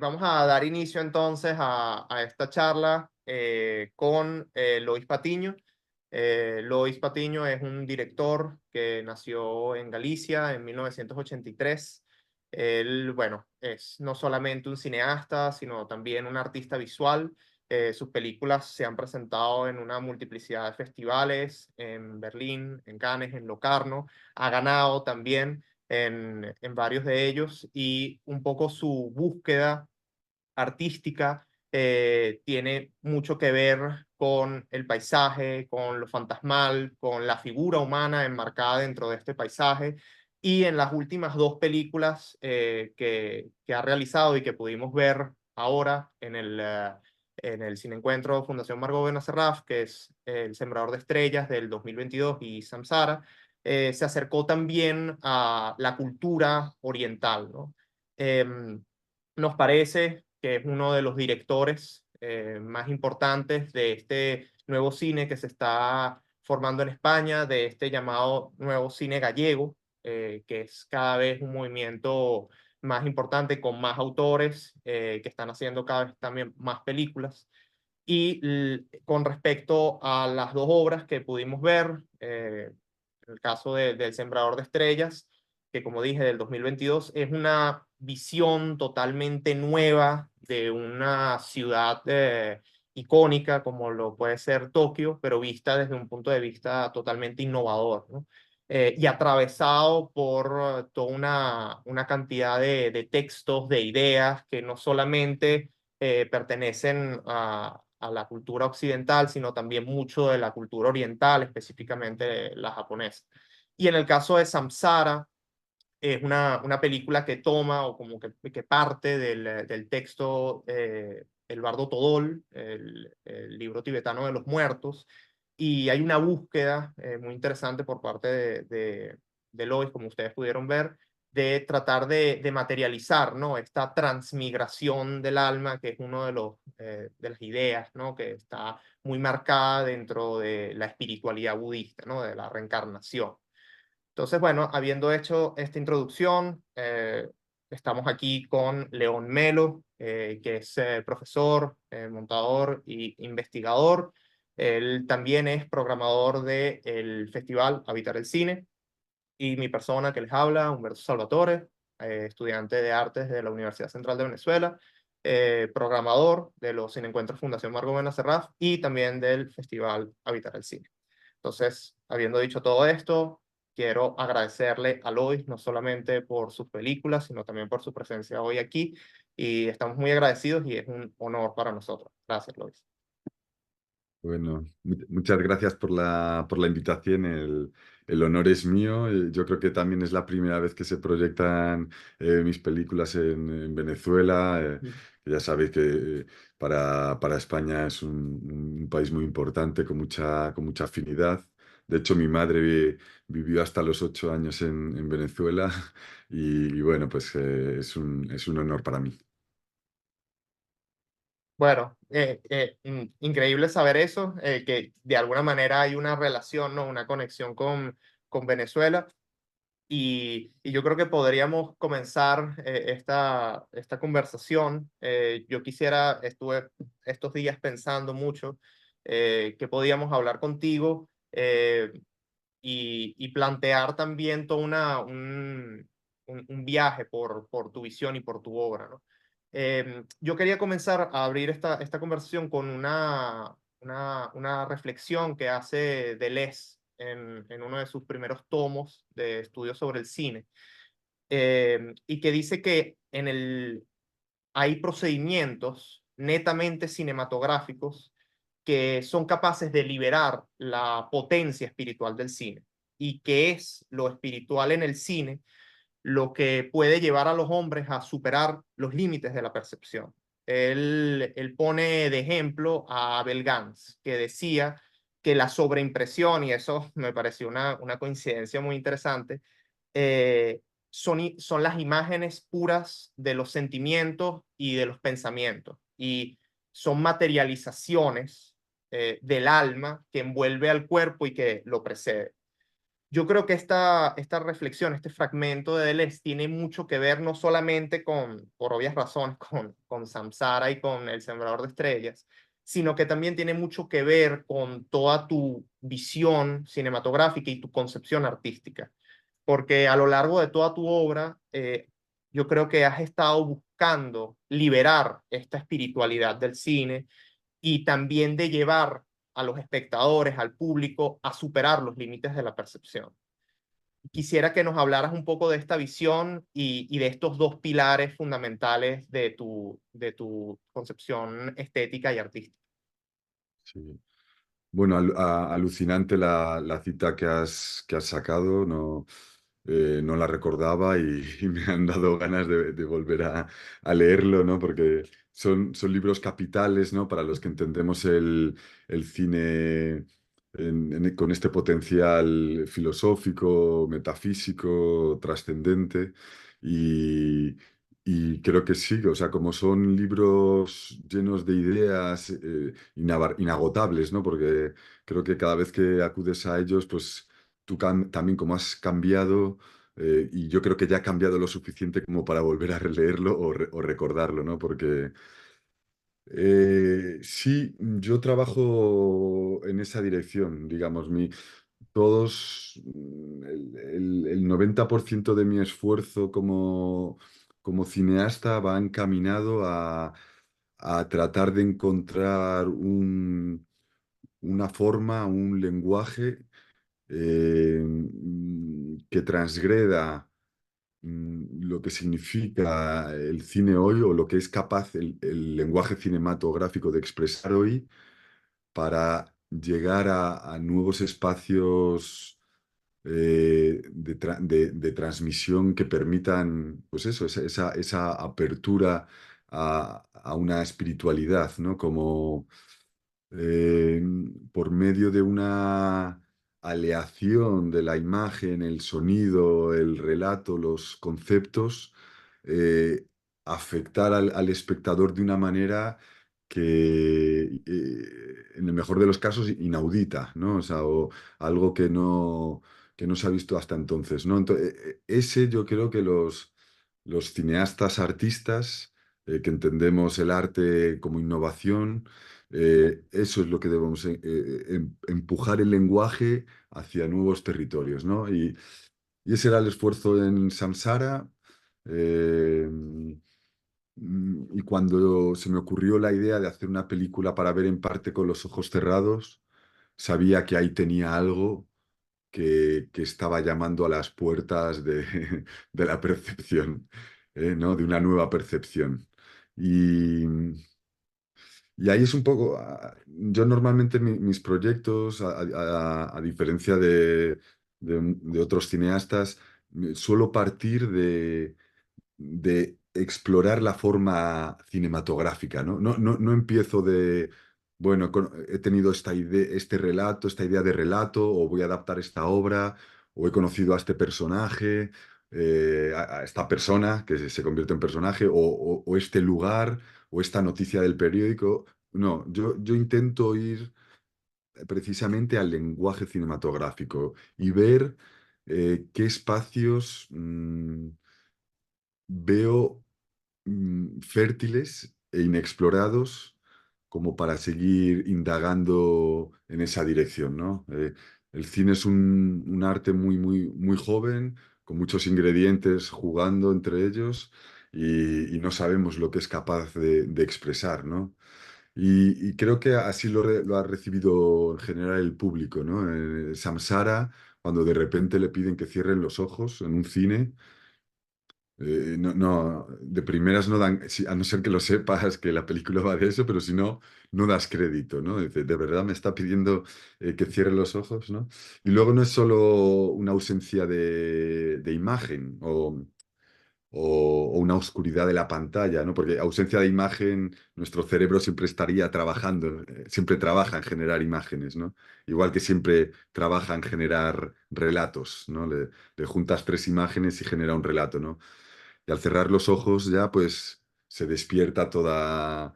vamos a dar inicio entonces a esta charla con Lois Patiño. Lois Patiño es un director que nació en Galicia en 1983. Él, bueno, es no solamente un cineasta, sino también un artista visual. Sus películas se han presentado en una multiplicidad de festivales, en Berlín, en Cannes, en Locarno. Ha ganado también en varios de ellos, y un poco su búsqueda artística tiene mucho que ver con el paisaje, con lo fantasmal, con la figura humana enmarcada dentro de este paisaje. Y en las últimas dos películas que ha realizado y que pudimos ver ahora en el Cineencuentro Fundación Margot Benacerraf, que es El Sembrador de Estrellas del 2022 y Samsara, se acercó también a la cultura oriental, ¿no? Nos parece que es uno de los directores más importantes de este nuevo cine que se está formando en España, de este llamado nuevo cine gallego, que es cada vez un movimiento más importante, con más autores que están haciendo cada vez también más películas. Y con respecto a las dos obras que pudimos ver, en el caso del Sembrador de Estrellas, que como dije, del 2022, es una visión totalmente nueva de una ciudad icónica como lo puede ser Tokio, pero vista desde un punto de vista totalmente innovador, ¿no? Y atravesado por toda una cantidad de textos, de ideas que no solamente pertenecen a la cultura occidental, sino también mucho de la cultura oriental, específicamente la japonesa. Y en el caso de Samsara, es una película que toma o como que parte del texto El Bardo Todol, el libro tibetano de los muertos, y hay una búsqueda muy interesante por parte de Lois, como ustedes pudieron ver, de tratar de materializar, ¿no?, esta transmigración del alma, que es uno de las ideas, ¿no?, que está muy marcada dentro de la espiritualidad budista, ¿no?, de la reencarnación. Entonces, bueno, habiendo hecho esta introducción, estamos aquí con León Melo, que es profesor, montador e investigador. Él también es programador del Festival Habitar el Cine. Y mi persona que les habla, Humberto Salvatore, estudiante de artes de la Universidad Central de Venezuela, programador de los Cineencuentros Fundación Margot Benacerraf y también del Festival Habitar el Cine. Entonces, habiendo dicho todo esto, quiero agradecerle a Lois no solamente por sus películas, sino también por su presencia hoy aquí. Y estamos muy agradecidos y es un honor para nosotros. Gracias, Lois. Bueno, muchas gracias por la invitación. El honor es mío. Yo creo que también es la primera vez que se proyectan mis películas en Venezuela. Que ya sabéis que para España es un país muy importante, con mucha afinidad. De hecho, mi madre vivió hasta los 8 años en Venezuela y bueno, pues es un honor para mí. Bueno, increíble saber eso, que de alguna manera hay una relación, ¿no? Una conexión con Venezuela. Y yo creo que podríamos comenzar esta conversación. Yo estuve estos días pensando mucho que podíamos hablar contigo y plantear también todo un viaje por tu visión y por tu obra, ¿no? Yo quería comenzar a abrir esta conversación con una reflexión que hace Deleuze en uno de sus primeros tomos de estudios sobre el cine, y que dice que hay procedimientos netamente cinematográficos que son capaces de liberar la potencia espiritual del cine, y que es lo espiritual en el cine lo que puede llevar a los hombres a superar los límites de la percepción. Él pone de ejemplo a Abel Gance, que decía que la sobreimpresión, y eso me pareció una coincidencia muy interesante, son las imágenes puras de los sentimientos y de los pensamientos, y son materializaciones del alma que envuelve al cuerpo y que lo precede. Yo creo que esta reflexión, este fragmento de Deleuze tiene mucho que ver no solamente por obvias razones, con Samsara y con El Sembrador de Estrellas, sino que también tiene mucho que ver con toda tu visión cinematográfica y tu concepción artística. Porque a lo largo de toda tu obra, yo creo que has estado buscando liberar esta espiritualidad del cine y también de llevar a los espectadores, al público, a superar los límites de la percepción. Quisiera que nos hablaras un poco de esta visión y de estos dos pilares fundamentales de tu concepción estética y artística. Sí. Bueno, alucinante la cita que has sacado, no, no la recordaba y me han dado ganas de volver a leerlo, ¿no? Porque son libros capitales, ¿no? Para los que entendemos el cine con este potencial filosófico, metafísico, trascendente. Y, y creo que sí, o sea, como son libros llenos de ideas inagotables, ¿no? Porque creo que cada vez que acudes a ellos, pues tú también como has cambiado, y yo creo que ya ha cambiado lo suficiente como para volver a releerlo o recordarlo, ¿no? Porque sí, yo trabajo en esa dirección, digamos, el 90% de mi esfuerzo como cineasta va encaminado a tratar de encontrar una forma, un lenguaje que transgreda lo que significa el cine hoy o lo que es capaz el lenguaje cinematográfico de expresar hoy para llegar a nuevos espacios de transmisión que permitan, pues eso, esa apertura a una espiritualidad, ¿no? Como eh, por medio de una aleación de la imagen, el sonido, el relato, los conceptos, eh, afectar al espectador de una manera que, en el mejor de los casos, inaudita, ¿no? O sea, o algo que no se ha visto hasta entonces, ¿no? Ese yo creo que los cineastas artistas, que entendemos el arte como innovación, eso es lo que debemos, empujar el lenguaje hacia nuevos territorios, ¿no? Y ese era el esfuerzo en Samsara. eh, y cuando se me ocurrió la idea de hacer una película para ver en parte con los ojos cerrados, sabía que ahí tenía algo que estaba llamando a las puertas de la percepción, ¿no? De una nueva percepción. Y, y ahí es un poco, yo normalmente mis proyectos, a diferencia de otros cineastas, suelo partir de explorar la forma cinematográfica, ¿no? No empiezo bueno, he tenido esta idea, este relato, esta idea de relato, o voy a adaptar esta obra, o he conocido a este personaje, a esta persona que se convierte en personaje, o este lugar, o esta noticia del periódico. No, yo intento ir precisamente al lenguaje cinematográfico y ver qué espacios veo fértiles e inexplorados como para seguir indagando en esa dirección, ¿no? El cine es un arte muy joven, con muchos ingredientes jugando entre ellos y no sabemos lo que es capaz de expresar, ¿no? Y creo que así lo ha recibido en general el público, ¿no? Samsara, cuando de repente le piden que cierren los ojos en un cine, de primeras no dan, a no ser que lo sepas que la película va de eso, pero si no, no das crédito, ¿no? Dice, de verdad me está pidiendo que cierre los ojos, ¿no? Y luego no es solo una ausencia de imagen o una oscuridad de la pantalla, ¿no? Porque ausencia de imagen, nuestro cerebro siempre estaría trabajando, siempre trabaja en generar imágenes, ¿no? Igual que siempre trabaja en generar relatos, ¿no? Le juntas tres imágenes y genera un relato, ¿no? Y al cerrar los ojos ya pues se despierta toda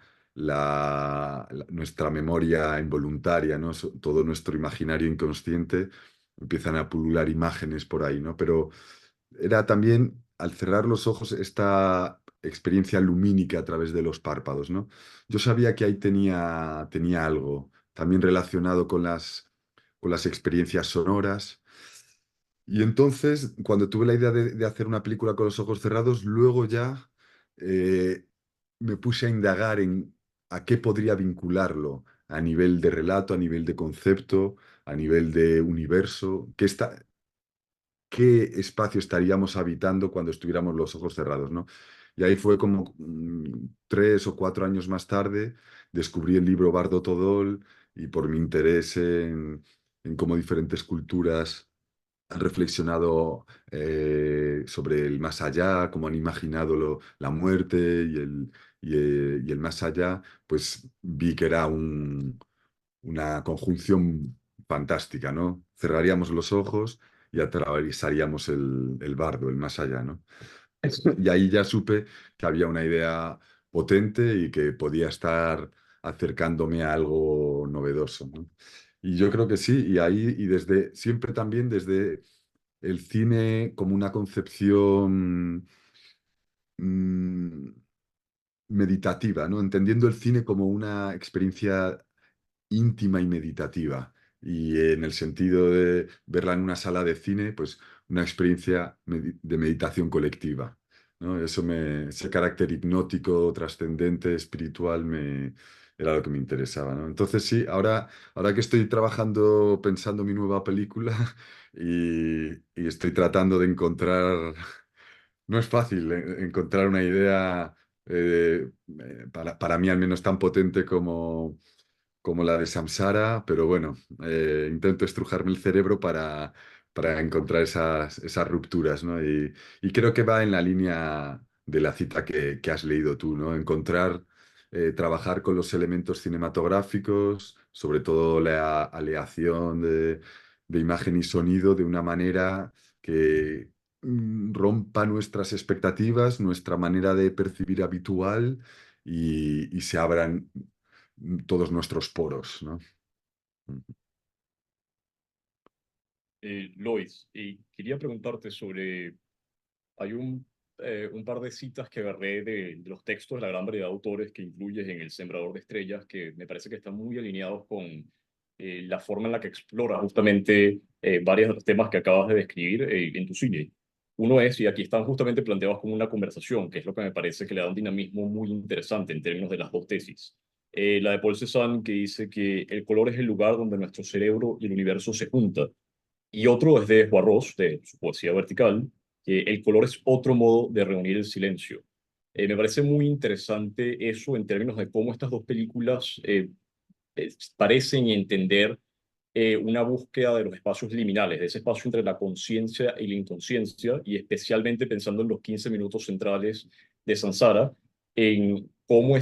nuestra memoria involuntaria, ¿no? Todo nuestro imaginario inconsciente empiezan a pulular imágenes por ahí, ¿no? Pero era también, al cerrar los ojos, esta experiencia lumínica a través de los párpados, ¿no? Yo sabía que ahí tenía algo, también relacionado con las experiencias sonoras. Y entonces, cuando tuve la idea de hacer una película con los ojos cerrados, luego ya eh, me puse a indagar en a qué podría vincularlo a nivel de relato, a nivel de concepto, a nivel de universo, qué espacio estaríamos habitando cuando estuviéramos los ojos cerrados, ¿no? Y ahí fue como 3 o 4 años más tarde, descubrí el libro Bardo Todol y por mi interés en cómo diferentes culturas han reflexionado sobre el más allá, cómo han imaginado la muerte y el más allá, pues vi que era una conjunción fantástica, ¿no? Cerraríamos los ojos y atravesaríamos el bardo, el más allá, ¿no? Y ahí ya supe que había una idea potente y que podía estar acercándome a algo novedoso, ¿no? Y yo creo que sí, y ahí, y desde, siempre también desde el cine como una concepción mm, meditativa, ¿no? Entendiendo el cine como una experiencia íntima y meditativa. Y en el sentido de verla en una sala de cine, pues una experiencia de meditación colectiva, ¿no? Ese carácter hipnótico, trascendente, espiritual, era lo que me interesaba, ¿no? Entonces sí, ahora que estoy trabajando, pensando mi nueva película y estoy tratando de encontrar, no es fácil encontrar una idea para mí al menos tan potente como la de Samsara, pero bueno, intento estrujarme el cerebro para encontrar esas rupturas, ¿no? Y creo que va en la línea de la cita que has leído tú, ¿no? Trabajar con los elementos cinematográficos, sobre todo la aleación de imagen y sonido de una manera que rompa nuestras expectativas, nuestra manera de percibir habitual y se abran todos nuestros poros, ¿no? Lois, y quería preguntarte sobre, hay un par de citas que agarré de los textos de la gran variedad de autores que incluyes en El Sembrador de Estrellas, que me parece que están muy alineados con la forma en la que exploras justamente varios de los temas que acabas de describir en tu cine. Uno es, y aquí están justamente planteados como una conversación, que es lo que me parece que le da un dinamismo muy interesante en términos de las dos tesis. La de Paul Cézanne, que dice que el color es el lugar donde nuestro cerebro y el universo se juntan, y otro es de Juarros, de su poesía vertical, que el color es otro modo de reunir el silencio. Me parece muy interesante eso en términos de cómo estas dos películas parecen entender una búsqueda de los espacios liminales, de ese espacio entre la conciencia y la inconsciencia, y especialmente pensando en los 15 minutos centrales de Sansara, en cómo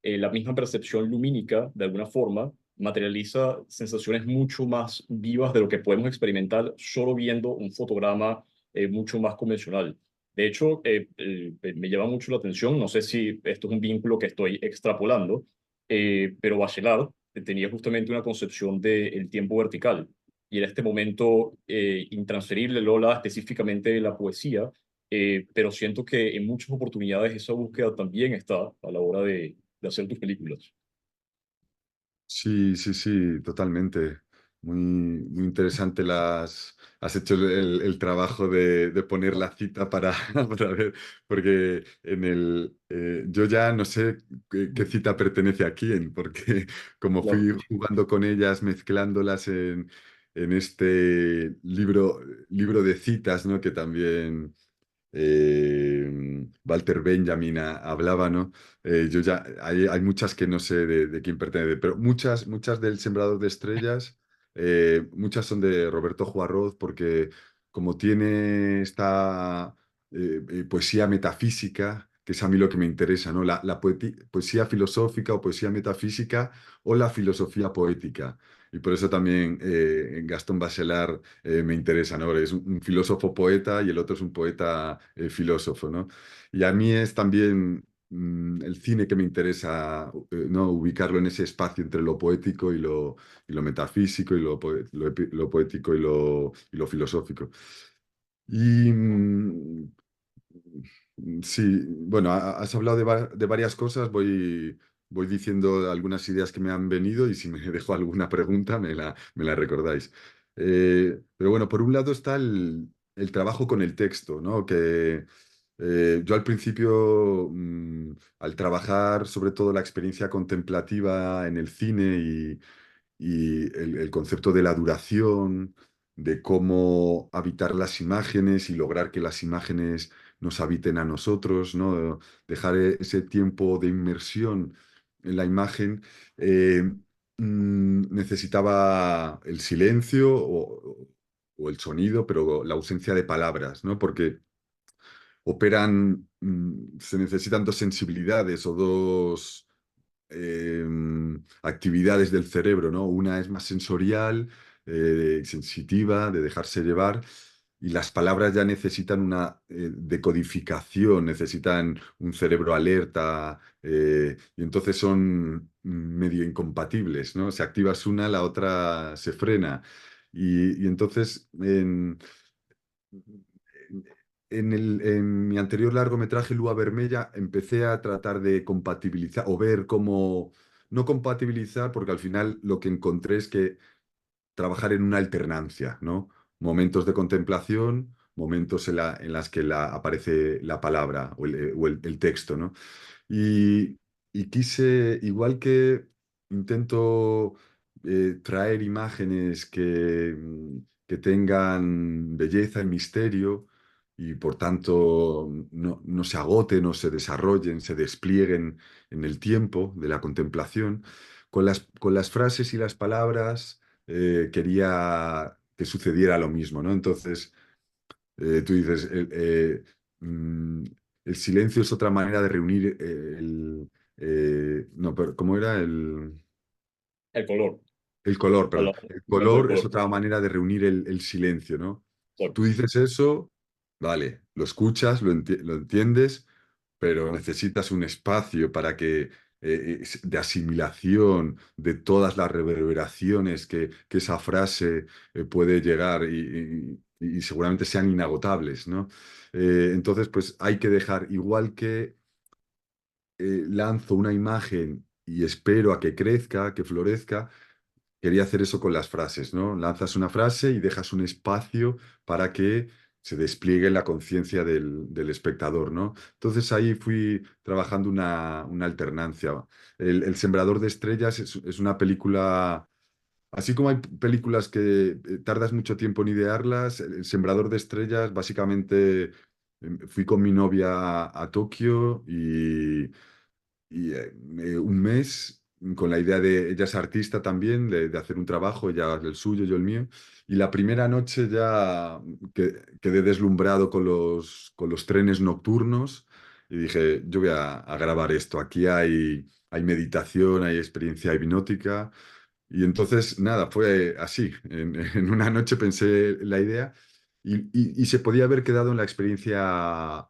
la misma percepción lumínica, de alguna forma, materializa sensaciones mucho más vivas de lo que podemos experimentar solo viendo un fotograma mucho más convencional. De hecho, me llama mucho la atención, no sé si esto es un vínculo que estoy extrapolando, pero Bachelard tenía justamente una concepción del tiempo vertical y era este momento intransferible, Lola, específicamente de la poesía, pero siento que en muchas oportunidades esa búsqueda también está a la hora de hacer tus películas. Sí, sí, sí, totalmente. Muy, muy interesante has hecho el trabajo de poner la cita para ver, porque yo ya no sé qué cita pertenece a quién, porque como Claro. fui jugando con ellas, mezclándolas en este libro de citas, ¿no? Que también Walter Benjamin hablaba, ¿no? Yo ya, hay muchas que no sé de quién pertenece, pero muchas del Sembrador de Estrellas, muchas son de Roberto Juarroz, porque como tiene esta poesía metafísica, que es a mí lo que me interesa, ¿no? La poesía filosófica o poesía metafísica o la filosofía poética. Y por eso también Gastón Bachelard me interesa, ¿no? Es un filósofo poeta y el otro es un poeta filósofo, ¿no? Y a mí es también el cine que me interesa, ¿no? Ubicarlo en ese espacio entre lo poético y lo metafísico, y lo poético y lo filosófico. Y sí, bueno, has hablado de varias cosas, voy diciendo algunas ideas que me han venido y si me dejo alguna pregunta me la recordáis. Pero bueno, por un lado está el trabajo con el texto, ¿no? Que yo al principio, al trabajar sobre todo la experiencia contemplativa en el cine y el concepto de la duración, de cómo habitar las imágenes y lograr que las imágenes nos habiten a nosotros, ¿no? Dejar ese tiempo de inmersión en la imagen. eh, Necesitaba el silencio o el sonido, pero la ausencia de palabras, ¿no? Porque se necesitan dos sensibilidades o dos actividades del cerebro, ¿no? Una es más sensorial, sensitiva, de dejarse llevar, y las palabras ya necesitan una decodificación, necesitan un cerebro alerta, y entonces son medio incompatibles, ¿no? Si activas una, la otra se frena. Y entonces, en mi anterior largometraje, Lua Vermella, empecé a tratar de compatibilizar o ver cómo, no compatibilizar, porque al final lo que encontré es que trabajar en una alternancia, ¿no? Momentos de contemplación, momentos en las que aparece la palabra o el texto, ¿no? Y, y quise, igual que intento traer imágenes que tengan belleza y misterio y por tanto no se agoten o se desarrollen, se desplieguen en el tiempo de la contemplación, con las frases y las palabras quería que sucediera lo mismo, ¿no? Entonces, tú dices, mm, el silencio es otra manera de reunir no, pero ¿cómo era? El color, El color, perdón. hablamos El un momento del color es color. otra manera de reunir el silencio, ¿no? Claro. Tú dices eso, vale, lo escuchas, lo entiendes, pero necesitas un espacio para que de asimilación de todas las reverberaciones que esa frase puede llegar y seguramente sean inagotables, ¿no? Entonces, pues hay que dejar, igual que lanzo una imagen y espero a que crezca, que florezca. Quería hacer eso con las frases, ¿no? Lanzas una frase y dejas un espacio para que se despliegue en la conciencia del espectador, ¿no? Entonces ahí fui trabajando una alternancia. El Sembrador de Estrellas es una película, así como hay películas que tardas mucho tiempo en idearlas, el Sembrador de Estrellas, básicamente fui con mi novia a Tokio y un mes con la idea de, ella es artista también, de hacer un trabajo, ella el suyo, yo el mío, y la primera noche ya quedé deslumbrado con los trenes nocturnos y dije, yo voy a grabar esto, aquí hay meditación, hay experiencia hipnótica, y entonces, nada, fue así. En una noche pensé la idea y se podía haber quedado en la experiencia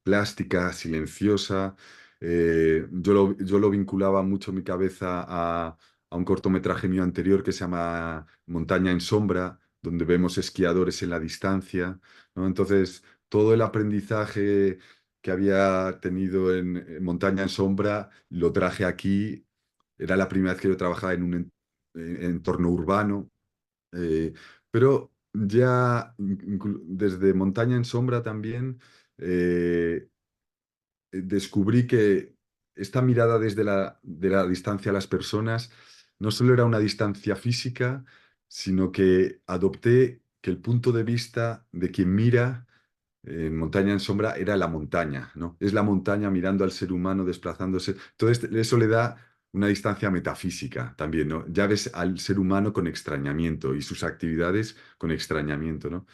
plástica, silenciosa. Yo lo vinculaba mucho en mi cabeza a un cortometraje mío anterior que se llama Montaña en Sombra, donde vemos esquiadores en la distancia, ¿no? Entonces, todo el aprendizaje que había tenido en Montaña en Sombra lo traje aquí. Era la primera vez que yo trabajaba en un entorno urbano, eh, pero ya desde Montaña en Sombra también descubrí que esta mirada desde de la distancia a las personas no solo era una distancia física, sino que adopté que el punto de vista de quien mira en Montaña en Sombra era la montaña, ¿no? Es la montaña mirando al ser humano desplazándose. Entonces, eso le da una distancia metafísica también, ¿no? Ya ves al ser humano con extrañamiento y sus actividades con extrañamiento, ¿no?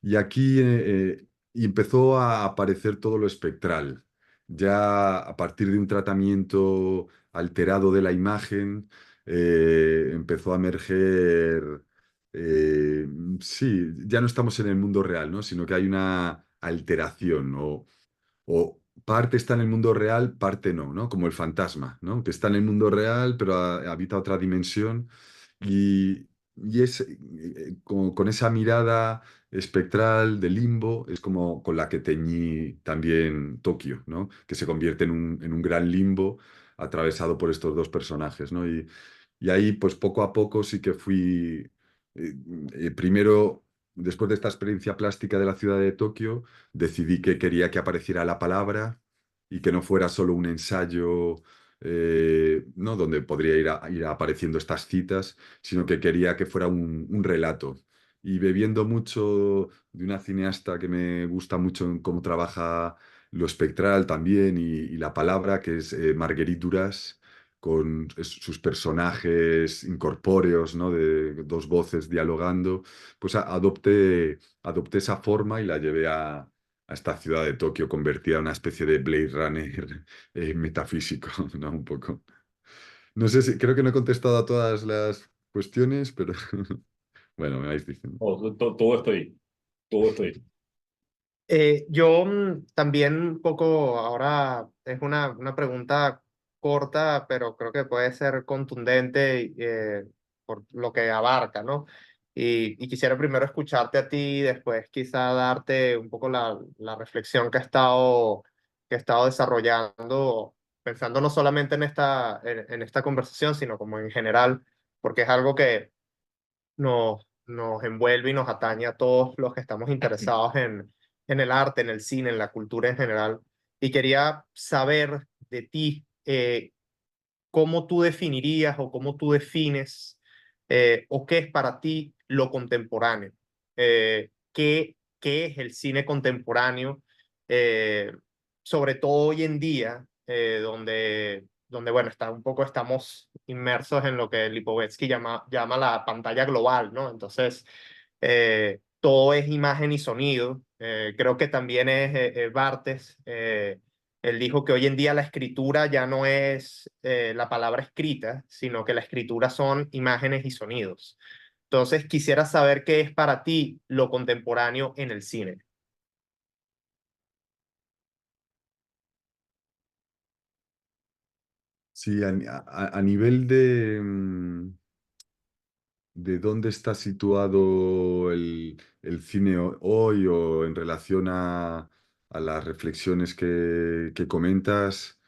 Y aquí y empezó a aparecer todo lo espectral. Ya a partir de un tratamiento alterado de la imagen, empezó a emerger eh, sí, ya no estamos en el mundo real, ¿no? Sino que hay una alteración o parte está en el mundo real, parte no, ¿no? Como el fantasma, ¿no? Que está en el mundo real, pero habita otra dimensión. Y es con esa mirada espectral de limbo, es como con la que teñí también Tokio, ¿no? Que se convierte en un gran limbo atravesado por estos dos personajes, ¿no? Y ahí, pues poco a poco sí que fui, primero, después de esta experiencia plástica de la ciudad de Tokio, decidí que quería que apareciera la palabra y que no fuera solo un ensayo, ¿no? Donde podría ir apareciendo estas citas, sino que quería que fuera un relato. Y bebiendo mucho de una cineasta que me gusta mucho en cómo trabaja lo espectral también y la palabra, que es Marguerite Duras, con sus personajes incorpóreos, ¿no? De dos voces dialogando, pues adopté esa forma y la llevé a esta ciudad de Tokio convertida en una especie de Blade Runner metafísico, ¿no? Un poco. No sé si, creo que no he contestado a todas las cuestiones, pero bueno, me vais diciendo. Oh, todo está ahí, todo está ahí. Yo también un poco, ahora es una pregunta corta, pero creo que puede ser contundente por lo que abarca, ¿no? Y quisiera primero escucharte a ti y después quizá darte un poco la reflexión que he estado desarrollando, pensando no solamente en esta conversación, sino como en general, porque es algo que nos envuelve y nos atañe a todos los que estamos interesados en el arte, en el cine, en la cultura en general. Y quería saber de ti cómo tú definirías o cómo tú defines o qué es para ti lo contemporáneo. ¿Qué es el cine contemporáneo? Eh, Sobre todo hoy en día, donde bueno, un poco estamos inmersos en lo que Lipovetsky llama la pantalla global, ¿no? Entonces, todo es imagen y sonido. Creo que también es Barthes. Él dijo que hoy en día la escritura ya no es la palabra escrita, sino que la escritura son imágenes y sonidos. Entonces, quisiera saber qué es para ti lo contemporáneo en el cine. Sí, a nivel de dónde está situado el cine hoy o en relación a las reflexiones que comentas,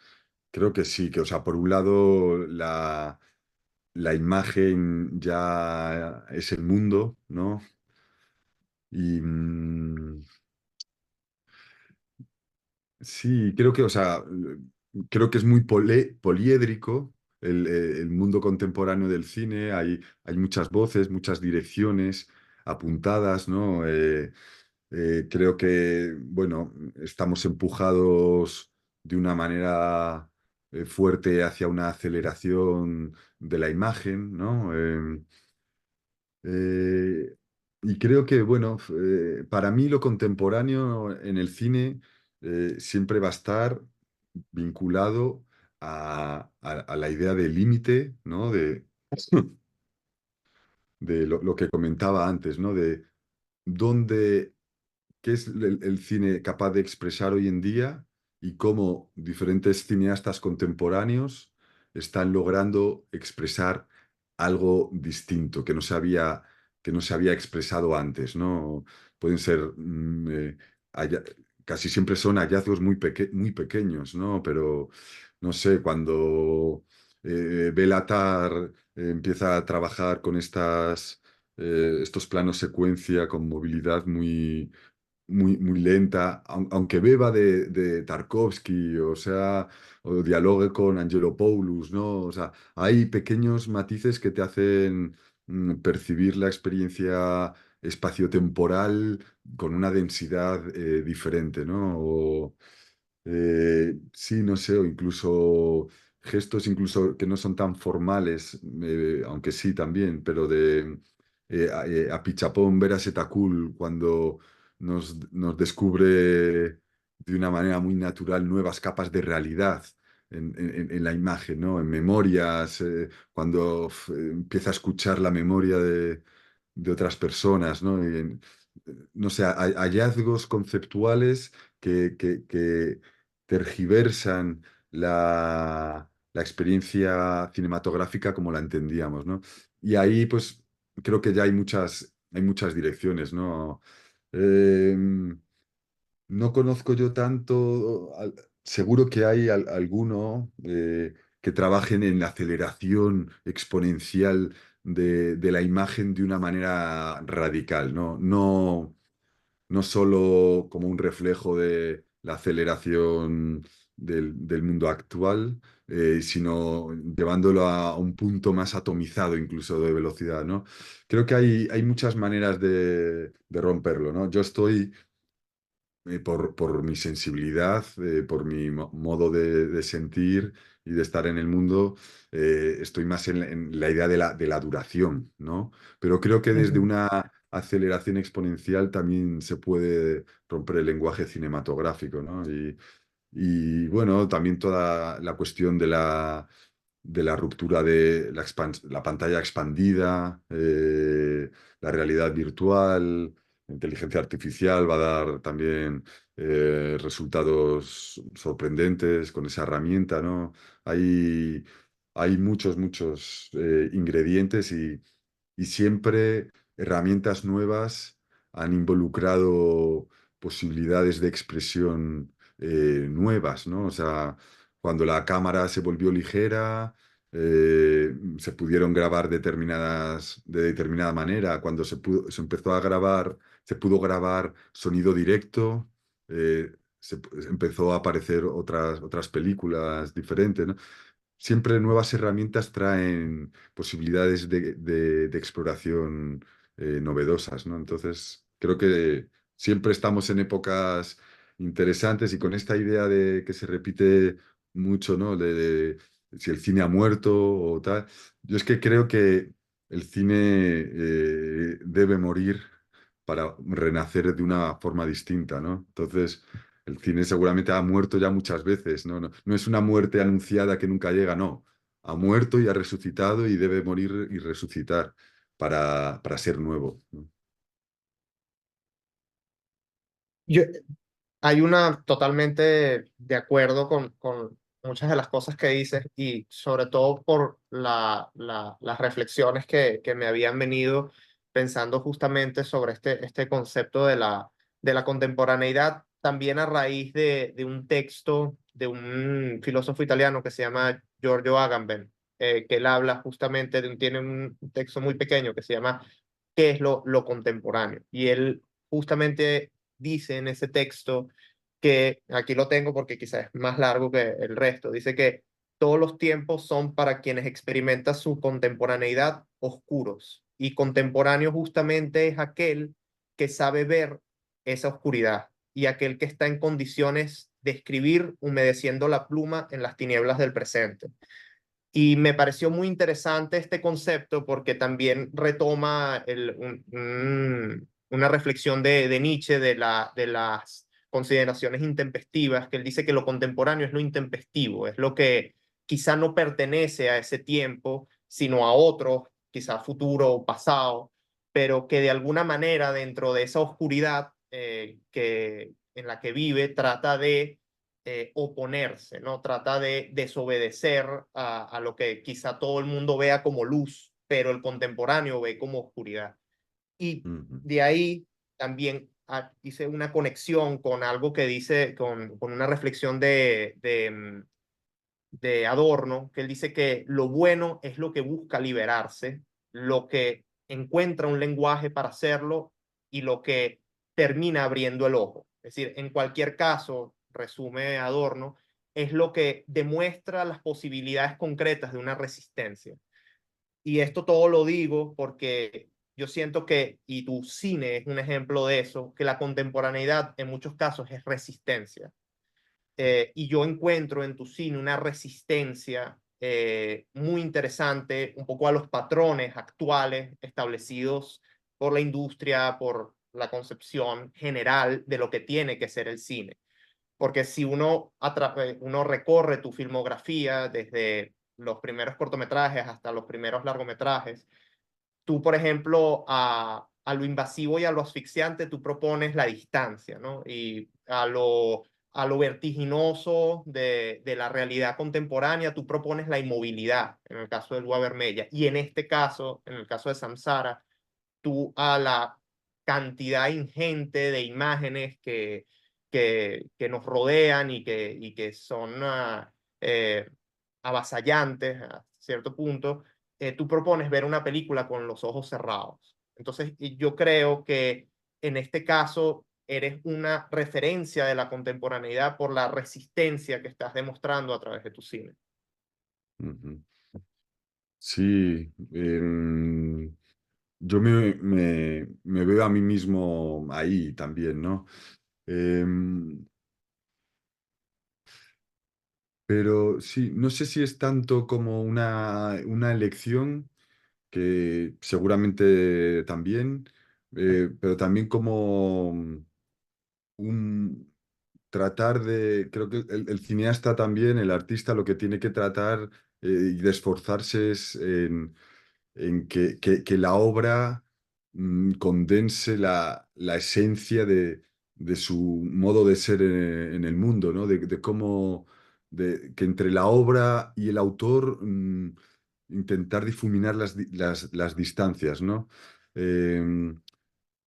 creo que sí, que, o sea, por un lado, la imagen ya es el mundo, ¿no? Y sí, creo que, o sea, creo que es muy poliédrico el mundo contemporáneo del cine. Hay muchas voces, muchas direcciones apuntadas, ¿no? Creo que, bueno, estamos empujados de una manera fuerte hacia una aceleración de la imagen, ¿no? Eh, y creo que, bueno, para mí lo contemporáneo en el cine siempre va a estar vinculado a la idea de límite, ¿no? De lo que comentaba antes, ¿no? De dónde qué es el cine capaz de expresar hoy en día y cómo diferentes cineastas contemporáneos están logrando expresar algo distinto que no se había expresado antes, ¿no? Pueden ser, halla- casi siempre son hallazgos muy pequeños, ¿no? Pero, no sé, cuando Béla Tarr empieza a trabajar con estos planos secuencia con movilidad muy lenta, aunque beba de Tarkovsky, o sea, o dialogue con Angelopoulos, ¿no? O sea, hay pequeños matices que te hacen percibir la experiencia espaciotemporal con una densidad diferente, ¿no? Sí, no sé, o incluso gestos incluso que no son tan formales, aunque sí también, pero a Pichapón ver a Setakul cuando nos descubre de una manera muy natural nuevas capas de realidad en la imagen, ¿no? En memorias, cuando empieza a escuchar la memoria de otras personas, ¿no? No sé, hallazgos conceptuales que tergiversan la experiencia cinematográfica como la entendíamos, ¿no? Y ahí, pues, creo que ya hay muchas direcciones, ¿no? No conozco yo tanto, seguro que hay alguno que trabajen en la aceleración exponencial de la imagen de una manera radical, ¿no? No solo como un reflejo de la aceleración del mundo actual, sino llevándolo a un punto más atomizado incluso de velocidad, ¿no? Creo que hay muchas maneras de romperlo, ¿no? Yo estoy por mi sensibilidad, por mi modo de sentir y de estar en el mundo, estoy más en la idea de la duración, ¿no? Pero creo que desde Ujú. una aceleración exponencial también se puede romper el lenguaje cinematográfico, ¿no? Y bueno, también toda la cuestión de la ruptura de la pantalla expandida, la realidad virtual, la inteligencia artificial va a dar también resultados sorprendentes con esa herramienta, ¿no? Hay, hay muchos ingredientes y siempre herramientas nuevas han involucrado posibilidades de expresión nuevas, ¿no? O sea, cuando la cámara se volvió ligera, se pudieron grabar de determinada manera. Cuando se empezó a grabar, se pudo grabar sonido directo, empezó a aparecer otras películas diferentes, ¿no? Siempre nuevas herramientas traen posibilidades de exploración novedosas, ¿no? Entonces, creo que siempre estamos en épocas interesantes y con esta idea de que se repite mucho, ¿no? De si el cine ha muerto o tal. Yo es que creo que el cine debe morir para renacer de una forma distinta, ¿no? Entonces, el cine seguramente ha muerto ya muchas veces, ¿no? No es una muerte anunciada que nunca llega, no. Ha muerto y ha resucitado y debe morir y resucitar para ser nuevo, ¿no? Yo, hay una totalmente de acuerdo con muchas de las cosas que dices y sobre todo por las reflexiones que me habían venido pensando justamente sobre este concepto de la contemporaneidad, también a raíz de un texto de un filósofo italiano que se llama Giorgio Agamben, que él habla justamente tiene un texto muy pequeño que se llama ¿Qué es lo contemporáneo? Y él justamente dice en ese texto que, aquí lo tengo porque quizás es más largo que el resto, dice que todos los tiempos son para quienes experimentan su contemporaneidad oscuros y contemporáneo justamente es aquel que sabe ver esa oscuridad y aquel que está en condiciones de escribir humedeciendo la pluma en las tinieblas del presente. Y me pareció muy interesante este concepto porque también retoma una reflexión de Nietzsche de las consideraciones intempestivas, que él dice que lo contemporáneo es lo intempestivo, es lo que quizá no pertenece a ese tiempo, sino a otro, quizá futuro o pasado, pero que de alguna manera dentro de esa oscuridad en la que vive trata de oponerse, ¿no? Trata de desobedecer a lo que quizá todo el mundo vea como luz, pero el contemporáneo ve como oscuridad. Y Ujú. de ahí también hice una conexión con algo que dice, con una reflexión de Adorno, que él dice que lo bueno es lo que busca liberarse, lo que encuentra un lenguaje para hacerlo y lo que termina abriendo el ojo. Es decir, en cualquier caso, resume Adorno, es lo que demuestra las posibilidades concretas de una resistencia. Y esto todo lo digo porque yo siento que, y tu cine es un ejemplo de eso, que la contemporaneidad en muchos casos es resistencia. Y yo encuentro en tu cine una resistencia muy interesante, un poco a los patrones actuales establecidos por la industria, por la concepción general de lo que tiene que ser el cine. Porque si uno recorre tu filmografía desde los primeros cortometrajes hasta los primeros largometrajes, tú, por ejemplo, a lo invasivo y a lo asfixiante, tú propones la distancia, ¿no? Y a lo a lo vertiginoso de la realidad contemporánea, tú propones la inmovilidad, en el caso del Guavermella, y en este caso, en el caso de Samsara, tú a la cantidad ingente de imágenes que nos rodean y que son eh, avasallantes a cierto punto, tú propones ver una película con los ojos cerrados. Entonces, y yo creo que en este caso eres una referencia de la contemporaneidad por la resistencia que estás demostrando a través de tu cine. Ujú. Sí, yo me veo a mí mismo ahí también, ¿no? Em, pero sí, no sé si es tanto como una elección, que seguramente también, pero también como un tratar de, creo que el cineasta también, el artista, lo que tiene que tratar y de esforzarse es en que la obra condense la esencia de su modo de ser en el mundo, ¿no? De cómo, que entre la obra y el autor intentar difuminar las distancias, ¿no? Eh,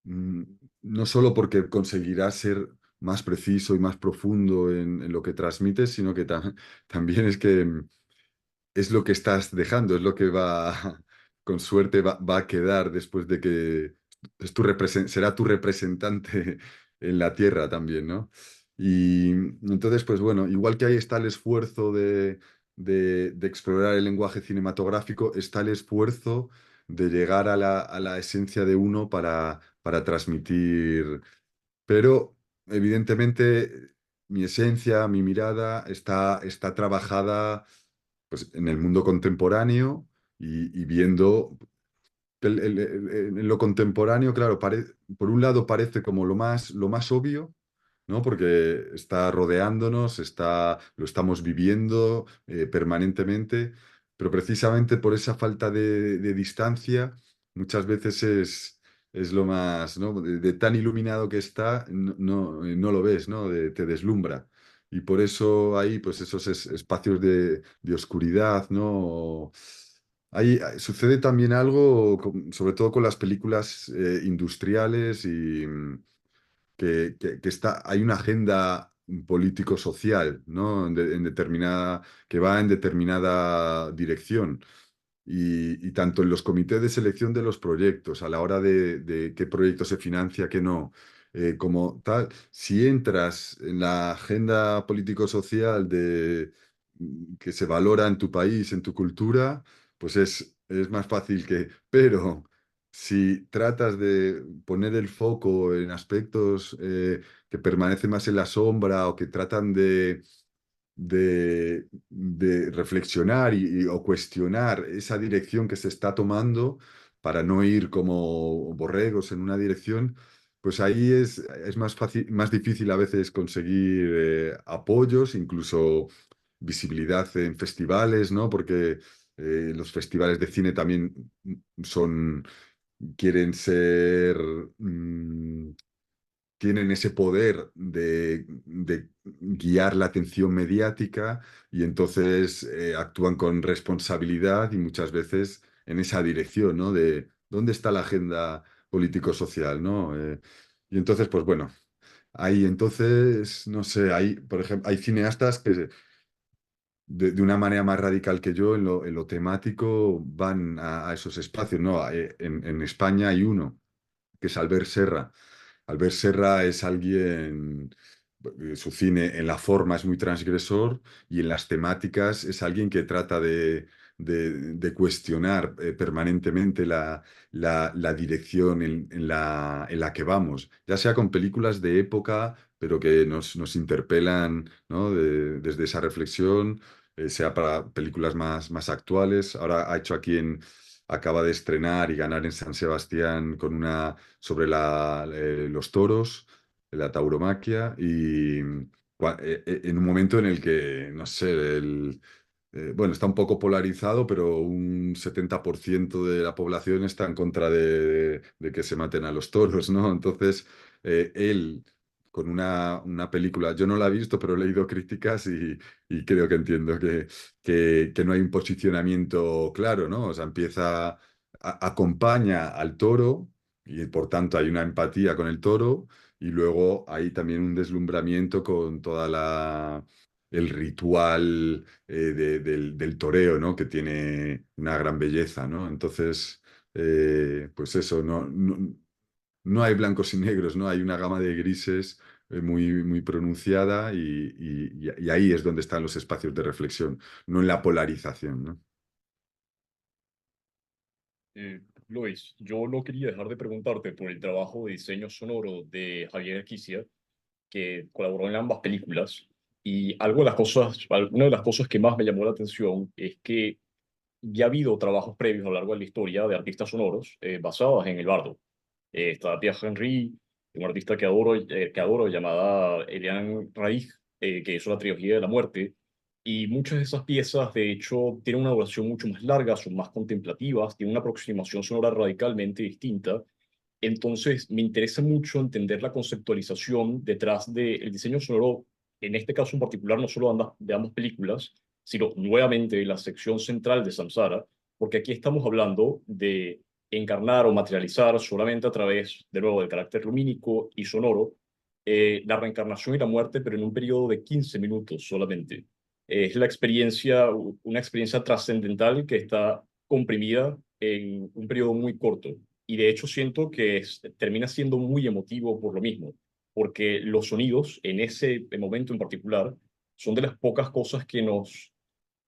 mm, no solo porque conseguirás ser más preciso y más profundo en lo que transmites, sino que también es que es lo que estás dejando, es lo que va, con suerte, va a quedar después de que será tu representante en la tierra también, ¿no? Y entonces, pues bueno, igual que ahí está el esfuerzo de explorar el lenguaje cinematográfico, está el esfuerzo de llegar a la esencia de uno para transmitir, pero evidentemente mi esencia, mi mirada está trabajada pues, en el mundo contemporáneo y viendo que en lo contemporáneo, claro, por un lado parece como lo más obvio, ¿no? Porque está rodeándonos, lo estamos viviendo permanentemente, pero precisamente por esa falta de distancia, muchas veces es lo más, ¿no? De tan iluminado que está, no lo ves, ¿no? Te deslumbra. Y por eso hay pues esos espacios de oscuridad, ¿no? Ahí sucede también algo, sobre todo con las películas industriales y que hay una agenda político-social, ¿no? En determinada, que va en determinada dirección. Y tanto en los comités de selección de los proyectos, a la hora de qué proyecto se financia, qué no, como tal, si entras en la agenda político-social que se valora en tu país, en tu cultura, pues es más fácil que... Pero si tratas de poner el foco en aspectos que permanecen más en la sombra o que tratan de reflexionar o cuestionar esa dirección que se está tomando para no ir como borregos en una dirección, pues ahí es más fácil, más difícil a veces conseguir apoyos, incluso visibilidad en festivales, ¿no? Porque los festivales de cine también son, quieren ser tienen ese poder de guiar la atención mediática y entonces actúan con responsabilidad y muchas veces en esa dirección, ¿no? De dónde está la agenda político-social, ¿no? Y entonces, pues bueno, hay entonces, no sé, hay, por ejemplo, hay cineastas que de una manera más radical que yo en lo temático van a esos espacios, ¿no? En España hay uno, que es Albert Serra. Albert Serra es alguien, su cine en la forma es muy transgresor y en las temáticas es alguien que trata de cuestionar permanentemente la dirección en la que vamos, ya sea con películas de época, pero que nos interpelan, ¿no? Desde esa reflexión, sea para películas más actuales. Ahora ha hecho acaba de estrenar y ganar en San Sebastián con una sobre los toros, la tauromaquia, y en un momento en el que, no sé, bueno, está un poco polarizado, pero un 70% de la población está en contra de que se maten a los toros, ¿no? Entonces, él con una película. Yo no la he visto, pero he leído críticas y creo que entiendo que no hay un posicionamiento claro, ¿no? O sea, acompaña al toro y por tanto hay una empatía con el toro y luego hay también un deslumbramiento con toda el ritual del toreo, ¿no? Que tiene una gran belleza, ¿no? Entonces, pues eso, no hay blancos y negros, ¿no? Hay una gama de grises muy pronunciada y ahí es donde están los espacios de reflexión, no en la polarización, ¿no? Luis, yo no quería dejar de preguntarte por el trabajo de diseño sonoro de Javier Arquicia, que colaboró en ambas películas. Y una de las cosas que más me llamó la atención es que ya ha habido trabajos previos a lo largo de la historia de artistas sonoros basados en el bardo. Está Pierre Henry, un artista que adoro llamada Eliane Reich, que hizo la trilogía de la muerte. Y muchas de esas piezas, de hecho, tienen una duración mucho más larga, son más contemplativas, tienen una aproximación sonora radicalmente distinta. Entonces, me interesa mucho entender la conceptualización detrás del diseño sonoro, en este caso en particular, no solo de ambas películas, sino nuevamente de la sección central de Samsara, porque aquí estamos hablando de encarnar o materializar solamente a través, de nuevo, del carácter lumínico y sonoro, la reencarnación y la muerte, pero en un periodo de 15 minutos solamente. Es una experiencia trascendental que está comprimida en un periodo muy corto. Y de hecho siento que termina siendo muy emotivo por lo mismo, porque los sonidos en ese momento en particular son de las pocas cosas que nos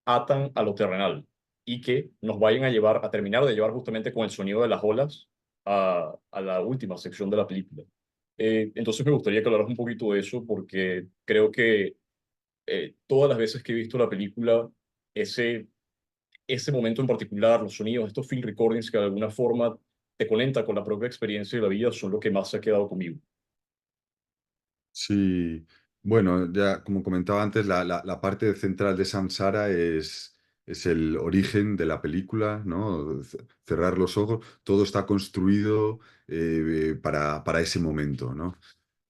atan a lo terrenal y que nos vayan a llevar, a terminar de llevar justamente con el sonido de las olas a la última sección de la película. Entonces me gustaría que hablaras un poquito de eso porque creo que todas las veces que he visto la película, ese, ese momento en particular, los sonidos, estos field recordings que de alguna forma te conecta con la propia experiencia de la vida son lo que más se ha quedado conmigo. Sí, bueno, ya como comentaba antes, la parte central de Samsara es el origen de la película, ¿no? Cerrar los ojos, todo está construido para ese momento, ¿no?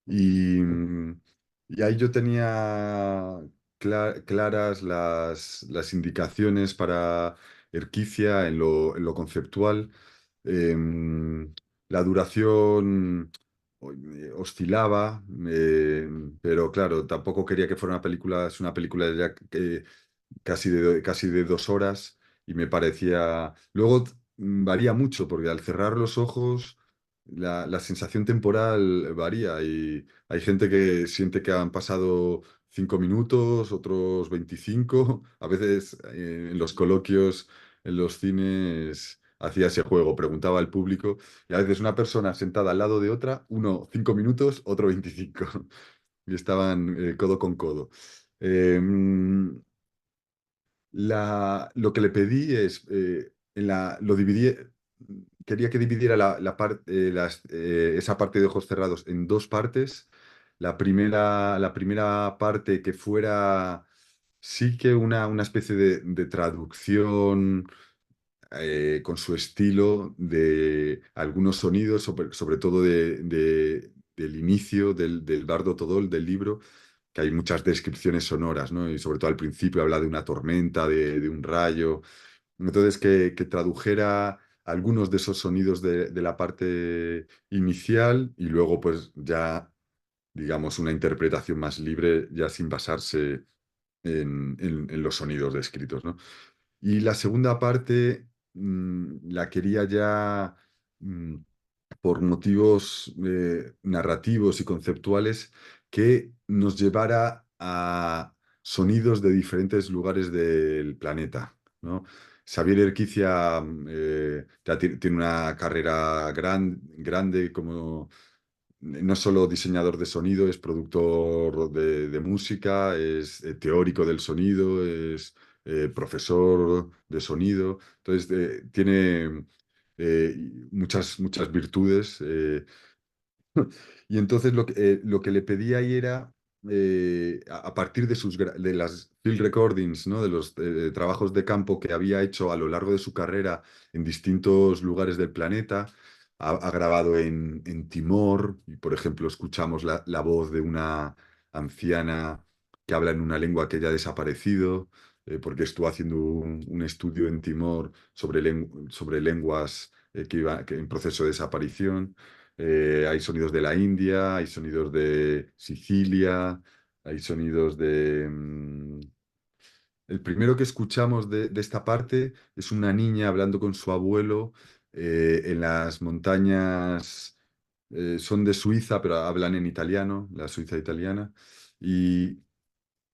Y, y ahí yo tenía claras las indicaciones para Erquicia en lo conceptual. Em, la duración oscilaba, pero claro, tampoco quería que fuera una película, es una película ya casi de 2 horas y me parecía... Luego varía mucho porque al cerrar los ojos la sensación temporal varía y hay gente que siente que han pasado 5 minutos, otros 25. A veces en los coloquios, en los cines, hacía ese juego, preguntaba al público y a veces una persona sentada al lado de otra, uno 5 minutos, otro 25 y estaban codo con codo. Em, lo que le pedí es, lo dividí, quería que dividiera esa parte de ojos cerrados en dos partes. La primera parte que fuera sí que una especie de traducción con su estilo de algunos sonidos, sobre todo del inicio del Bardo Todol, del libro, que hay muchas descripciones sonoras, ¿no? Y sobre todo al principio habla de una tormenta, de un rayo. Entonces, que tradujera algunos de esos sonidos de la parte inicial y luego, pues ya, digamos, una interpretación más libre, ya sin basarse en los sonidos descritos, ¿no? Y la segunda parte la quería ya mm, por motivos narrativos y conceptuales que nos llevara a sonidos de diferentes lugares del planeta, ¿no? Xavier Erquicia ya tiene una carrera grande como no solo diseñador de sonido, es productor de música, es teórico del sonido, es profesor de sonido. Entonces, tiene muchas virtudes. Y entonces lo que le pedí ahí era, a partir de las field recordings, ¿no? De los trabajos de campo que había hecho a lo largo de su carrera en distintos lugares del planeta, ha grabado en Timor, y por ejemplo escuchamos la voz de una anciana que habla en una lengua que ya ha desaparecido, porque estuvo haciendo un estudio en Timor sobre lenguas que en proceso de desaparición. Hay sonidos de la India, hay sonidos de Sicilia, hay sonidos el primero que escuchamos de esta parte es una niña hablando con su abuelo en las montañas, son de Suiza, pero hablan en italiano, la Suiza italiana. Y,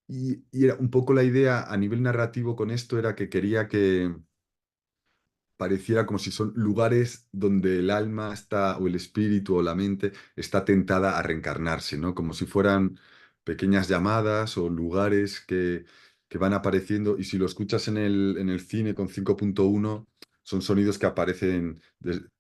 y era un poco la idea a nivel narrativo con esto era que quería que pareciera como si son lugares donde el alma está, o el espíritu, o la mente está tentada a reencarnarse, ¿no? Como si fueran pequeñas llamadas o lugares que van apareciendo, y si lo escuchas en el cine con 5.1 son sonidos que aparecen,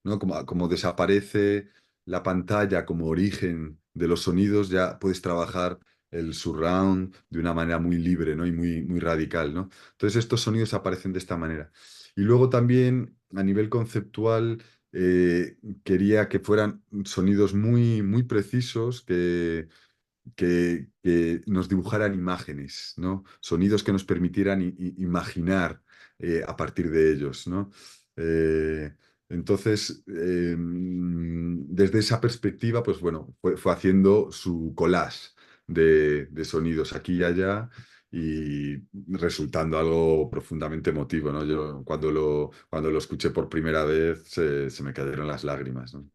¿no? Como desaparece la pantalla como origen de los sonidos, ya puedes trabajar el surround de una manera muy libre, ¿no? Y muy radical, ¿no? Entonces estos sonidos aparecen de esta manera. Y luego también a nivel conceptual quería que fueran sonidos muy precisos, que nos dibujaran imágenes, ¿no? Sonidos que nos permitieran imaginar a partir de ellos, ¿no? Eh, entonces, desde esa perspectiva, pues bueno, fue haciendo su collage de sonidos aquí y allá y resultando algo profundamente emotivo, ¿no? Yo cuando lo escuché por primera vez se me cayeron las lágrimas, ¿no?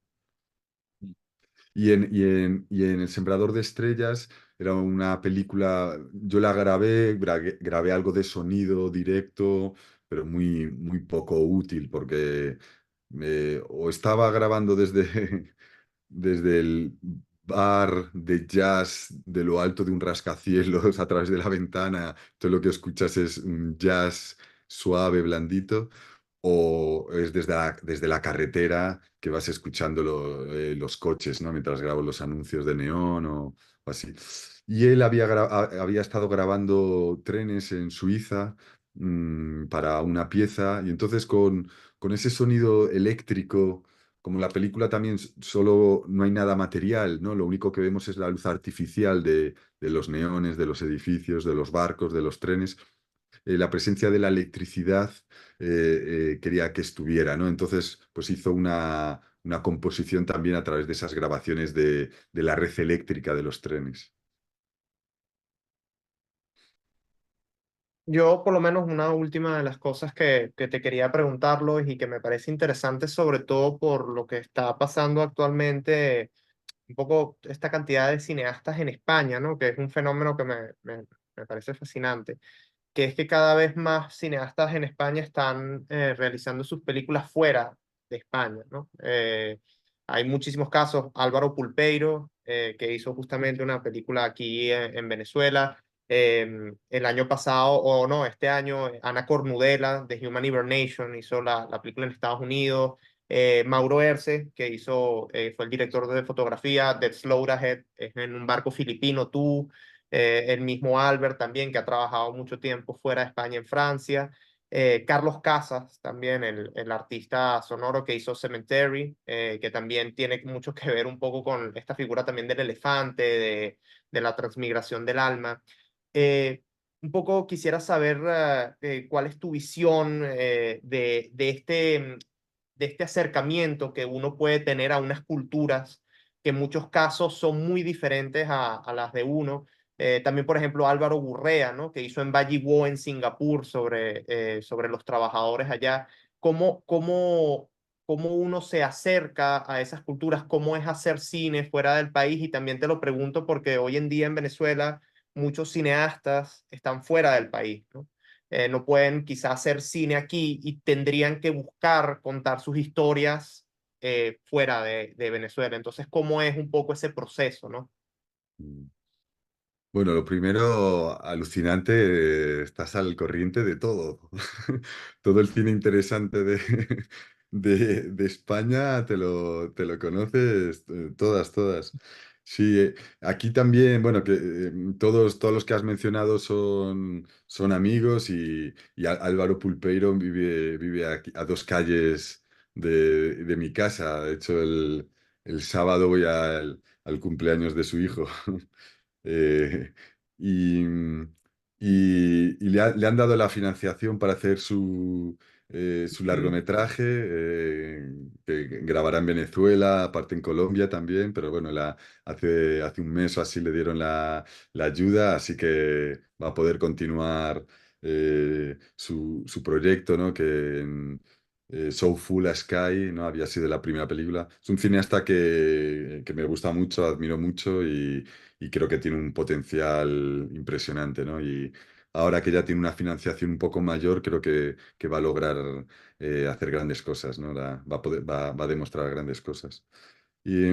Y en El Sembrador de Estrellas era una película, yo la grabé algo de sonido directo, pero muy poco útil porque o estaba grabando desde el bar de jazz de lo alto de un rascacielos a través de la ventana, todo lo que escuchas es un jazz suave, blandito, o es desde la carretera que vas escuchando los coches, ¿no? Mientras grabo los anuncios de neón o así. Y él había estado grabando trenes en Suiza para una pieza, y entonces con ese sonido eléctrico, como la película también solo no hay nada material, ¿no? Lo único que vemos es la luz artificial de los neones, de los edificios, de los barcos, de los trenes. La presencia de la electricidad quería que estuviera, ¿no? Entonces, pues hizo una composición también a través de esas grabaciones de la red eléctrica de los trenes. Yo, por lo menos, una última de las cosas que te quería preguntarlo y que me parece interesante, sobre todo por lo que está pasando actualmente, un poco esta cantidad de cineastas en España, ¿no? Que es un fenómeno que me parece fascinante, que es que cada vez más cineastas en España están realizando sus películas fuera de España, ¿no? Hay muchísimos casos, Álvaro Pulpeiro, que hizo justamente una película aquí en Venezuela. El año pasado, o no, este año, Ana Cornudela de Human Hibernation hizo la película en Estados Unidos. Mauro Erce, que fue el director de fotografía de Slow Ahead, es en un barco filipino, tú. El mismo Albert también, que ha trabajado mucho tiempo fuera de España en Francia. Carlos Casas, también el artista sonoro que hizo Cemetery, que también tiene mucho que ver un poco con esta figura también del elefante, de la transmigración del alma. Eh, un poco quisiera saber cuál es tu visión de este acercamiento que uno puede tener a unas culturas que en muchos casos son muy diferentes a las de uno. También, por ejemplo, Álvaro Gurrea, ¿no? Que hizo en Wo en Singapur sobre los trabajadores allá. ¿Cómo uno se acerca a esas culturas? ¿Cómo es hacer cine fuera del país? Y también te lo pregunto porque hoy en día en Venezuela muchos cineastas están fuera del país, ¿no? No pueden quizás hacer cine aquí y tendrían que buscar contar sus historias fuera de Venezuela. Entonces, ¿cómo es un poco ese proceso, no? Bueno, lo primero, alucinante, estás al corriente de todo. Todo el cine interesante de España te lo conoces todas. Sí, aquí también, bueno, que todos los que has mencionado son amigos y Álvaro Pulpeiro vive aquí, a 2 calles de mi casa. De hecho, el sábado voy al cumpleaños de su hijo. Eh, y y le han dado la financiación para hacer su Mm. largometraje, que grabará en Venezuela, aparte en Colombia también, pero bueno, hace un mes o así le dieron la ayuda, así que va a poder continuar su proyecto, ¿no? So Full Sky, ¿no? Había sido la primera película. Es un cineasta que me gusta mucho, admiro mucho y creo que tiene un potencial impresionante, ¿no? Y ahora que ya tiene una financiación un poco mayor, creo que va a lograr hacer grandes cosas, ¿no? Va a demostrar grandes cosas. Y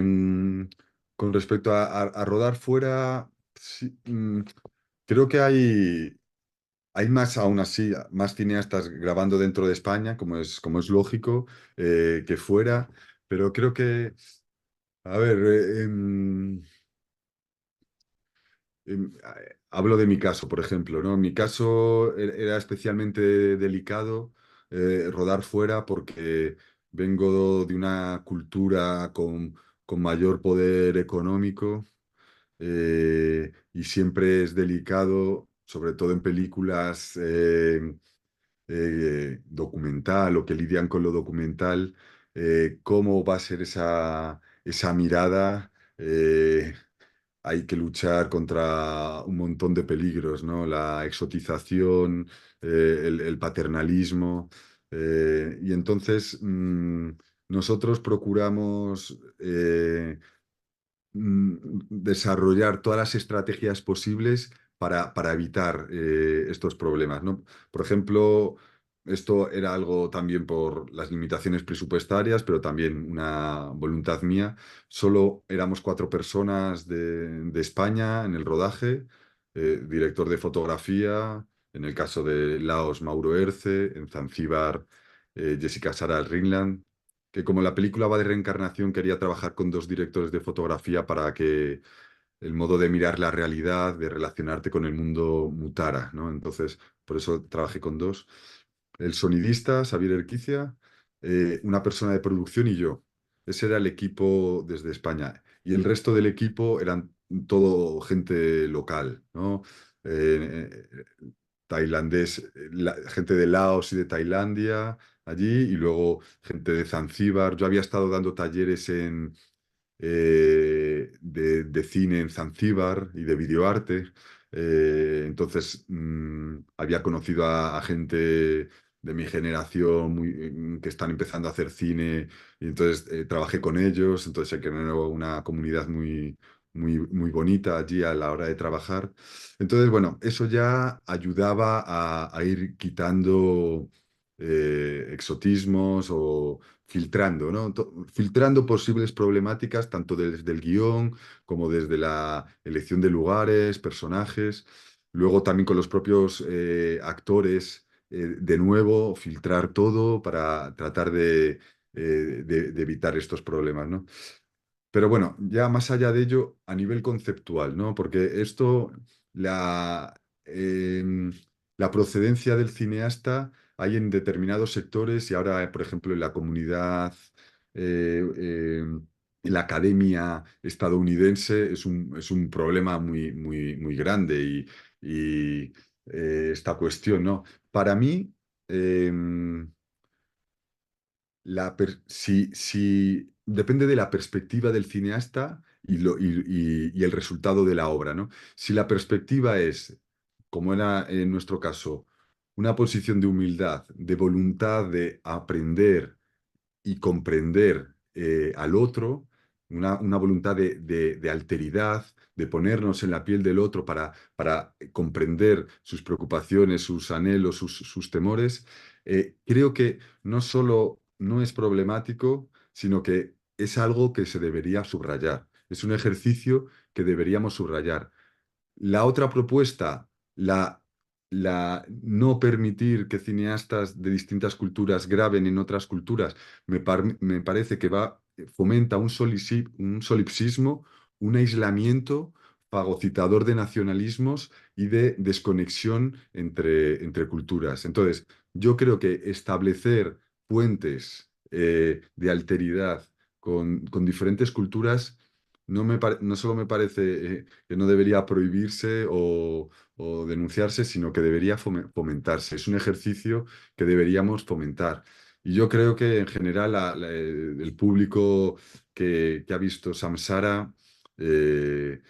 con respecto a rodar fuera, sí, creo que hay más, aún así, más cineastas grabando dentro de España, como es lógico, que fuera, pero creo que, a ver, hablo de mi caso, por ejemplo, ¿no? En mi caso era especialmente delicado rodar fuera porque vengo de una cultura con mayor poder económico, y siempre es delicado, sobre todo en películas documental o que lidian con lo documental, cómo va a ser esa mirada. Hay que luchar contra un montón de peligros, ¿no? La exotización, el paternalismo. Y entonces nosotros procuramos desarrollar todas las estrategias posibles para evitar estos problemas, ¿no? Por ejemplo, esto era algo también por las limitaciones presupuestarias, pero también una voluntad mía. Solo éramos 4 personas de España en el rodaje, director de fotografía, en el caso de Laos, Mauro Erce, en Zanzíbar, Jessica Sara Ringland, que como la película va de reencarnación, quería trabajar con 2 directores de fotografía para que el modo de mirar la realidad, de relacionarte con el mundo mutara, ¿no? Entonces, por eso trabajé con dos. El sonidista, Xavier Erquicia, una persona de producción y yo. Ese era el equipo desde España. Y el resto del equipo eran todo gente local, ¿no? Tailandés, gente de Laos y de Tailandia allí, y luego gente de Zanzíbar. Yo había estado dando talleres de cine en Zanzíbar y de videoarte. Entonces había conocido a gente de mi generación que están empezando a hacer cine, y entonces trabajé con ellos, entonces se creó una comunidad muy bonita allí a la hora de trabajar. Entonces, bueno, eso ya ayudaba a ir quitando exotismos o filtrando, ¿no? Filtrando posibles problemáticas tanto desde el guión como desde la elección de lugares, personajes. Luego también con los propios actores, de nuevo, filtrar todo para tratar de evitar estos problemas, ¿no? Pero bueno, ya más allá de ello, a nivel conceptual, ¿no? Porque esto, la, em, la procedencia del cineasta hay en determinados sectores y ahora, por ejemplo, en la comunidad, en la academia estadounidense es un problema muy grande y esta cuestión, ¿no? Para mí, em, si depende de la perspectiva del cineasta y el resultado de la obra, ¿no? Si la perspectiva es, como era en nuestro caso, una posición de humildad, de voluntad de aprender y comprender al otro, una voluntad de alteridad, de ponernos en la piel del otro para comprender sus preocupaciones, sus anhelos, sus temores, creo que no solo no es problemático, sino que es algo que se debería subrayar. Es un ejercicio que deberíamos subrayar. La otra propuesta, la no permitir que cineastas de distintas culturas graben en otras culturas, me parece que fomenta un solipsismo, un aislamiento fagocitador de nacionalismos y de desconexión entre culturas. Entonces, yo creo que establecer puentes de alteridad con diferentes culturas, no solo me parece que no debería prohibirse o denunciarse, sino que debería fomentarse. Es un ejercicio que deberíamos fomentar. Y yo creo que en general el público que ha visto Samsara se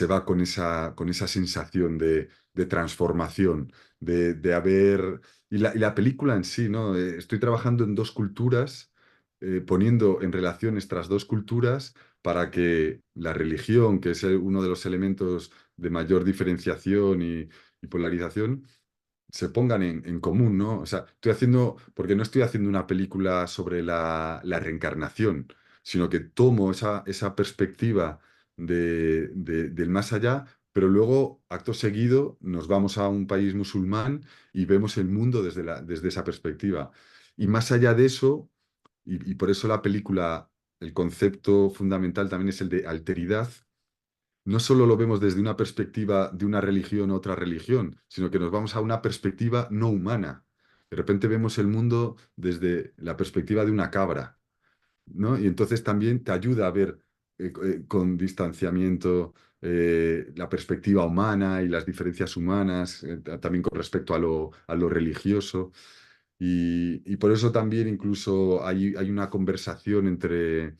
va con esa sensación de transformación, de haber... Y la película en sí, ¿no? Estoy trabajando en dos culturas, poniendo en relación estas dos culturas para que la religión, que es uno de los elementos de mayor diferenciación y polarización, se pongan en común, ¿no? O sea, porque no estoy haciendo una película sobre la reencarnación, sino que tomo esa perspectiva del más allá, pero luego, acto seguido, nos vamos a un país musulmán y vemos el mundo desde esa perspectiva. Y más allá de eso, y por eso la película, el concepto fundamental también es el de alteridad. No solo lo vemos desde una perspectiva de una religión u otra religión, sino que nos vamos a una perspectiva no humana. De repente vemos el mundo desde la perspectiva de una cabra, ¿no? Y entonces también te ayuda a ver con distanciamiento la perspectiva humana y las diferencias humanas, también con respecto a lo religioso. Y por eso también incluso hay una conversación entre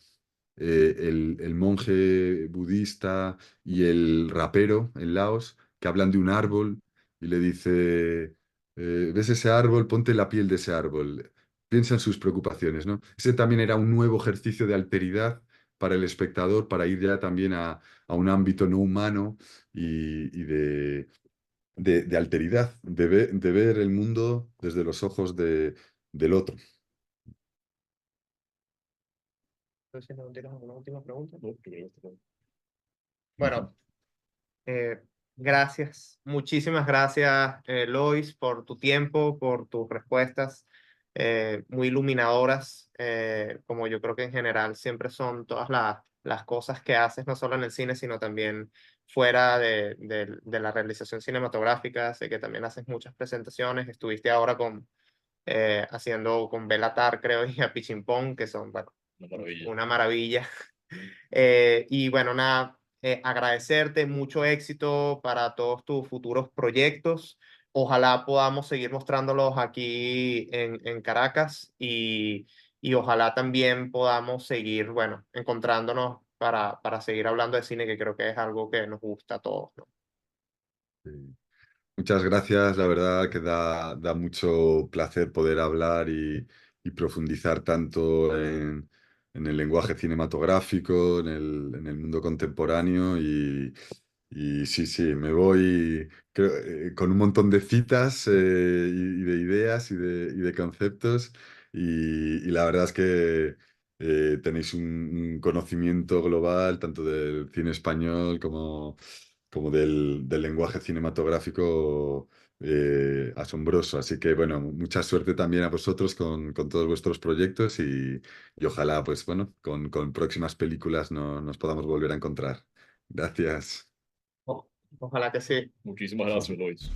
el monje budista y el rapero en Laos, que hablan de un árbol y le dice, ¿ves ese árbol? Ponte la piel de ese árbol. Piensa en sus preocupaciones, ¿no? Ese también era un nuevo ejercicio de alteridad para el espectador, para ir ya también a un ámbito no humano y de alteridad, de ver el mundo desde los ojos del otro. Entonces, ¿no tienes alguna última pregunta? No, yo creo que está bien. Bueno, gracias, muchísimas gracias, Lois, por tu tiempo, por tus respuestas muy iluminadoras, como yo creo que en general siempre son todas las cosas que haces, no solo en el cine, sino también fuera de la realización cinematográfica. Sé que también haces muchas presentaciones, estuviste ahora haciendo con Belatar, creo, y a Pichimpón, que son, bueno, Una maravilla. una maravilla. Y bueno, nada, agradecerte, mucho éxito para todos tus futuros proyectos. Ojalá podamos seguir mostrándolos aquí en Caracas y ojalá también podamos seguir, bueno, encontrándonos para seguir hablando de cine, que creo que es algo que nos gusta a todos, ¿no? Sí. Muchas gracias, la verdad que da mucho placer poder hablar y profundizar tanto en el lenguaje cinematográfico, en el mundo contemporáneo y sí, sí, me voy con un montón de citas y de ideas y de conceptos y la verdad es que tenéis un conocimiento global tanto del cine español como del lenguaje cinematográfico asombroso. Así que bueno, mucha suerte también a vosotros con todos vuestros proyectos y ojalá, pues bueno, con próximas películas nos podamos volver a encontrar. Gracias. Ojalá que sí. Muchísimas gracias, Lois.